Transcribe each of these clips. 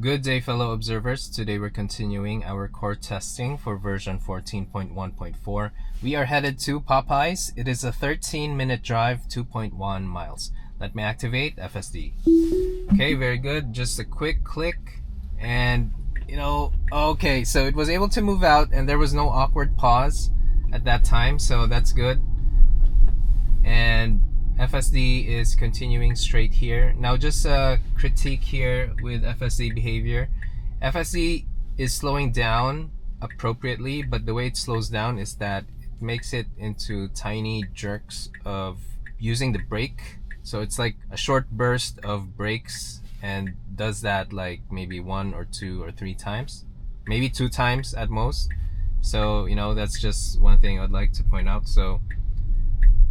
Good day, fellow observers. Today we're continuing our core testing for version 14.1.4. We are headed to Popeyes. It is a 13-minute drive, 2.1 miles. Let me activate FSD. Okay, very good. Just a quick click and, okay, so it was able to move out and there was no awkward pause at that time, so that's good. And FSD is continuing straight here. Now just a critique here with FSD behavior. FSD is slowing down appropriately, but the way it slows down is that it makes it into tiny jerks of using the brake. So it's like a short burst of brakes and does that like maybe 1 or 2 or 3 times, maybe 2 times at most. So that's just one thing I'd like to point out. So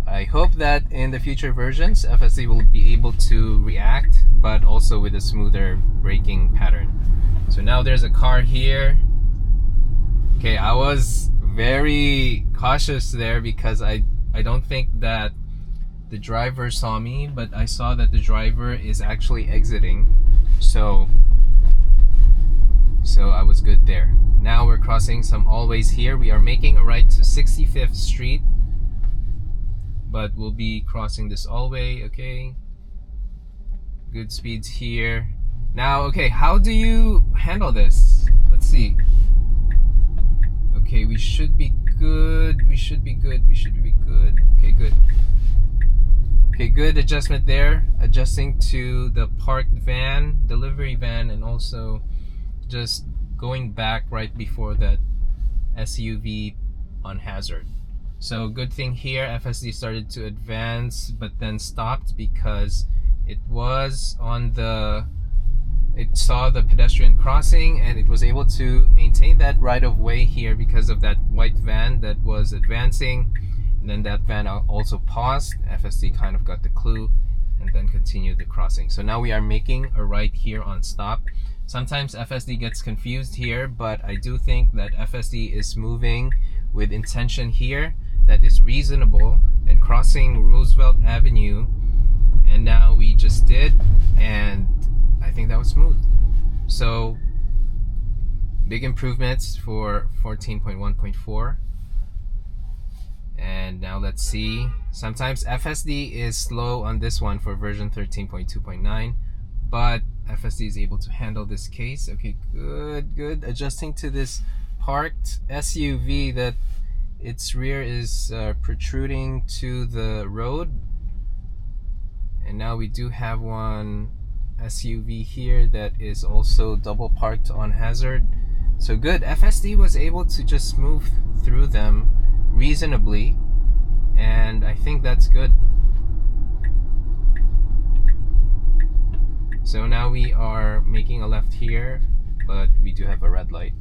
I hope that in the future versions, FSD will be able to react, but also with a smoother braking pattern. So now there's a car here. Okay, I was very cautious there because I don't think that the driver saw me, but I saw that the driver is actually exiting. So I was good there. Now we're crossing some allways here. We are making a right to 65th Street. But we'll be crossing this allway. Okay, good speeds here. Now, okay, how do you handle this? Let's see. Okay, we should be good. We should be good. We should be good. Okay, good. Okay, good adjustment there. Adjusting to the parked van, delivery van, and also just going back right before that SUV on hazard. So good thing here, FSD started to advance but then stopped because it was it saw the pedestrian crossing and it was able to maintain that right of way here because of that white van that was advancing. And then that van also paused. FSD kind of got the clue and then continued the crossing. So now we are making a right here on stop. Sometimes FSD gets confused here, but I do think that FSD is moving with intention here that is reasonable and crossing Roosevelt Avenue, and now we just did, and I think that was smooth. So big improvements for 14.1.4. and now let's see, sometimes FSD is slow on this one for version 13.2.9, but FSD is able to handle this case. Okay, good. Adjusting to this parked SUV that its rear is protruding to the road, and now we do have one SUV here that is also double parked on hazard. So good, FSD was able to just move through them reasonably, and I think that's good. So now we are making a left here, but we do have a red light.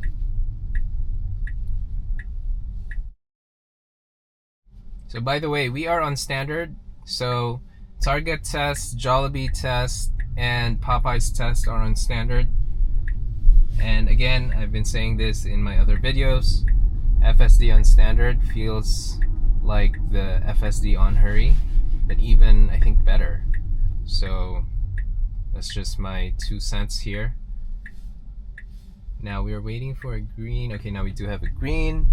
So by the way, we are on standard. So Target test, Jollibee test, and Popeyes test are on standard. And again, I've been saying this in my other videos, FSD on standard feels like the FSD on hurry, but even I think better. So that's just my 2 cents here. Now we are waiting for a green. Okay, now we do have a green.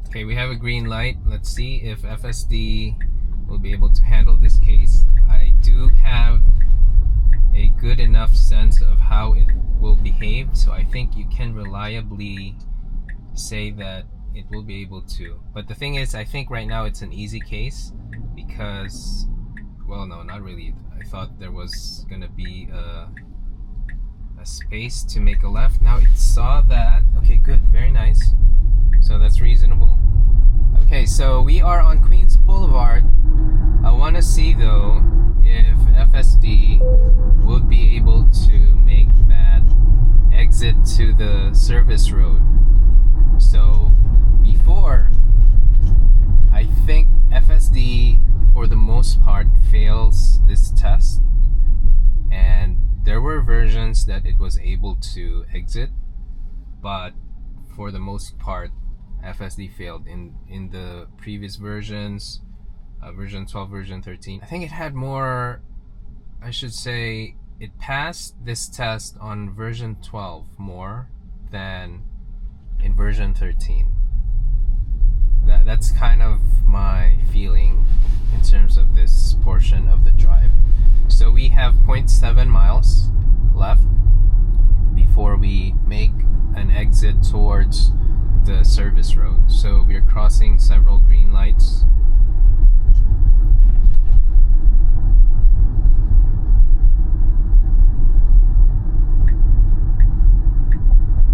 Okay, we have a green light. Let's see if FSD will be able to handle this case. I do have a good enough sense of how it will behave, so I think you can reliably say that it will be able to. But the thing is, I think right now it's an easy case because, well, no, not really. I thought there was gonna be a space to make a left. Now it saw that. Okay, good, very nice. So that's reasonable. Okay, so we are on Queens Blvd. I want to see though part fails this test, and there were versions that it was able to exit, but for the most part FSD failed. In the previous versions, version 12, version 13, I think it had more, I should say it passed this test on version 12 more than in version 13. That's kind of my feeling in terms of this portion of the drive. So we have 0.7 miles left before we make an exit towards the service road. So we're crossing several green lights.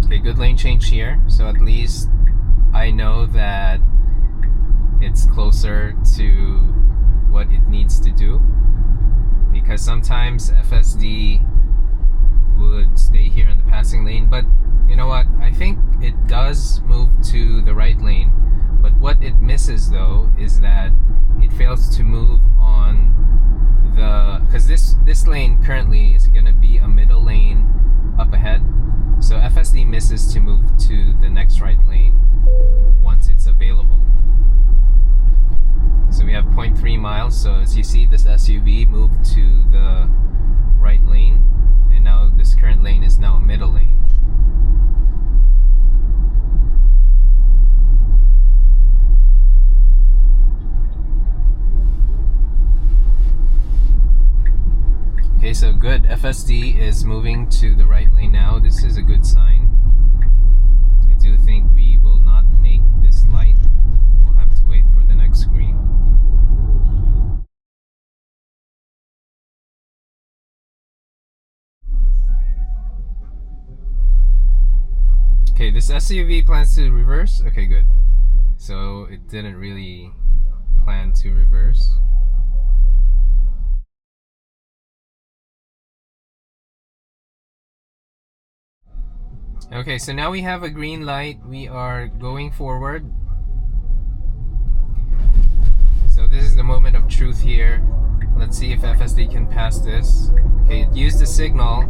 Okay, good lane change here. So at least I know that it's closer to what it needs to do, because sometimes FSD would stay here in the passing lane, but you know what, I think it does move to the right lane, but what it misses though is that it fails to move on the, because this lane currently is going to be a middle lane up ahead, so FSD misses to move to the next right lane once it's available. So we have 0.3 miles, so as you see, this SUV moved to the right lane, and now this current lane is now a middle lane. Okay, so good. FSD is moving to the right lane now. This is a good sign. I do think we will not make this light. We'll have to wait for the next green. Okay, this SUV plans to reverse. Okay, good. So it didn't really plan to reverse. Okay, so now we have a green light. We are going forward. So this is the moment of truth here. Let's see if FSD can pass this. Okay, it used the signal.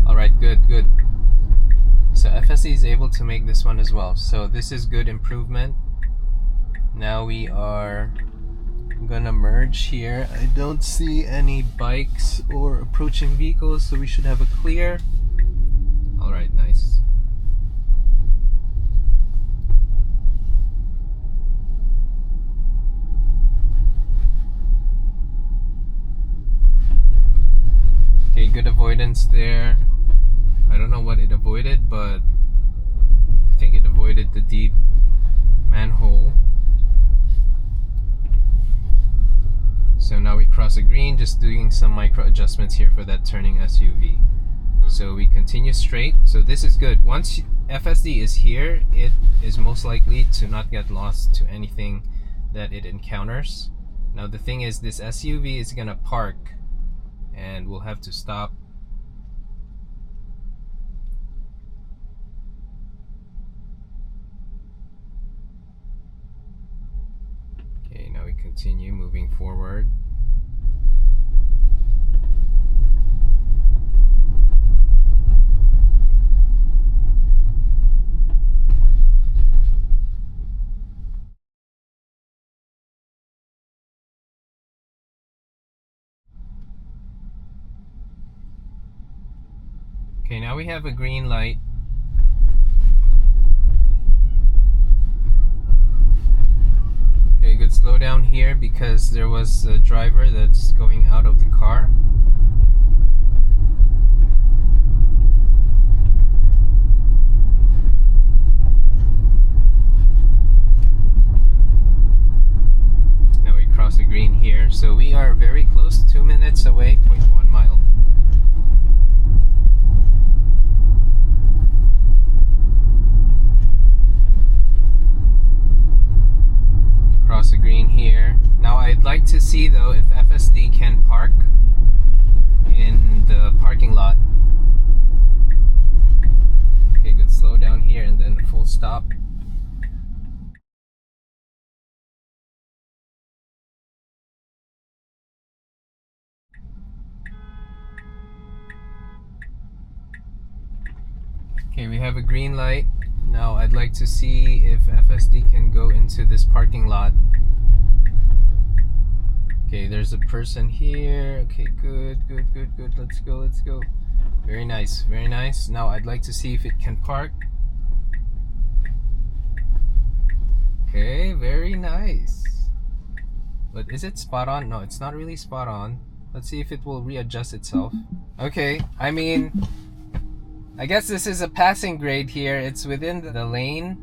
Alright, good. So FSD is able to make this one as well. So this is good improvement. Now we are gonna merge here. I don't see any bikes or approaching vehicles, so we should have a clear. Alright, nice. Okay, good avoidance there. I don't know what it avoided, but I think it avoided the deep manhole. So now we cross a green, just doing some micro adjustments here for that turning SUV. So we continue straight. So this is good. Once FSD is here, it is most likely to not get lost to anything that it encounters. Now the thing is, this SUV is gonna park and we'll have to stop. Okay, now we continue moving forward. Okay, now we have a green light. Okay, good. Slow down here because there was a driver that's going out of the car. Now we cross a green here, so we are very close, 2 minutes away, 0.1 mile. Cross the green here. Now I'd like to see though if FSD can park in the parking lot. Okay, good. Slow down here and then full stop. Okay, we have a green light. Now I'd like to see if FSD can go into this parking lot. Okay, there's a person here. Okay, good. Let's go. Very nice, very nice. Now I'd like to see if it can park. Okay, very nice. But is it spot on? No, it's not really spot on. Let's see if it will readjust itself. Okay, I mean, I guess this is a passing grade here. It's within the lane,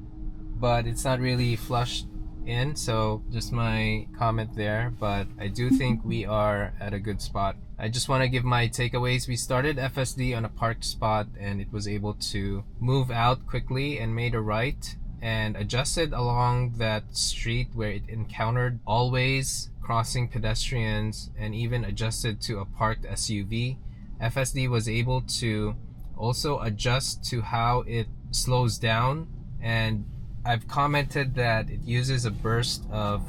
but it's not really flushed in, so just my comment there. But I do think we are at a good spot. I just want to give my takeaways. We started FSD on a parked spot, and it was able to move out quickly and made a right and adjusted along that street where it encountered always crossing pedestrians, and even adjusted to a parked SUV. FSD was able to also adjust to how it slows down, and I've commented that it uses a burst of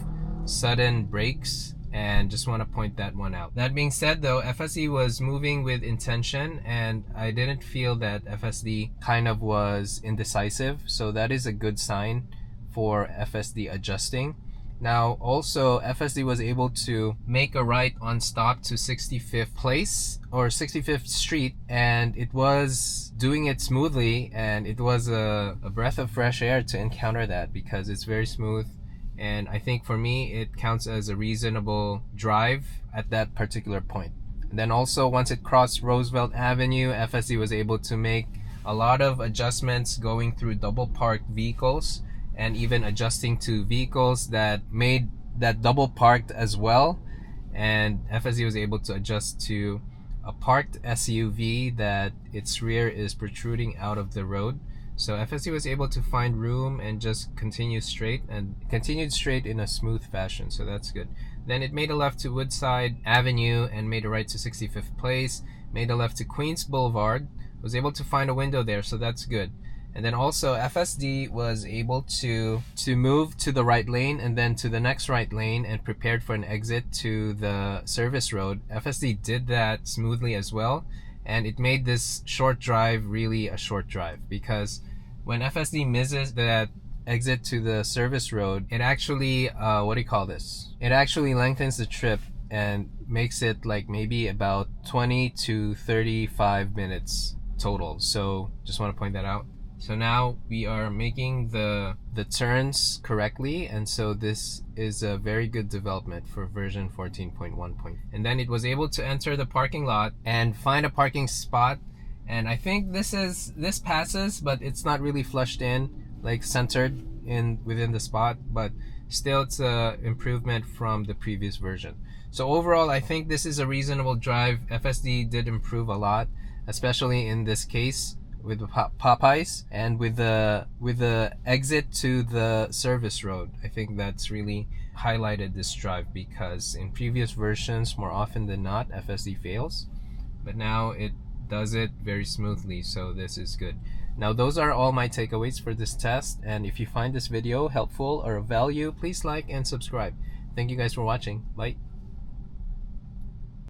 sudden brakes, and just want to point that one out. That being said though, FSD was moving with intention, and I didn't feel that FSD kind of was indecisive, so that is a good sign for FSD adjusting. Now also FSD was able to make a right on stop to 65th place or 65th Street, and it was doing it smoothly, and it was a breath of fresh air to encounter that because it's very smooth. And I think for me it counts as a reasonable drive at that particular point. And then also once it crossed Roosevelt Avenue, FSD was able to make a lot of adjustments going through double parked vehicles, and even adjusting to vehicles that made that double parked as well. And FSD was able to adjust to a parked SUV that its rear is protruding out of the road. So FSD was able to find room and just continue straight, and continued straight in a smooth fashion, so that's good. Then it made a left to Woodside Avenue and made a right to 65th Place, made a left to Queens Blvd, was able to find a window there, so that's good. And then also FSD was able to move to the right lane and then to the next right lane, and prepared for an exit to the service road. FSD did that smoothly as well, and it made this short drive really a short drive, because when FSD misses that exit to the service road, it actually it actually lengthens the trip and makes it like maybe about 20 to 35 minutes total. So just want to point that out. So now we are making the turns correctly, and so this is a very good development for version 14.1. And then it was able to enter the parking lot and find a parking spot, and I think this passes, but it's not really flushed in, like centered in within the spot, but still it's a improvement from the previous version. So overall I think this is a reasonable drive. FSD did improve a lot, especially in this case with the Popeyes, and with the exit to the service road. I think that's really highlighted this drive, because in previous versions, more often than not, FSD fails, but now it does it very smoothly, so this is good. Now those are all my takeaways for this test, and if you find this video helpful or of value, please like and subscribe. Thank you guys for watching. Bye.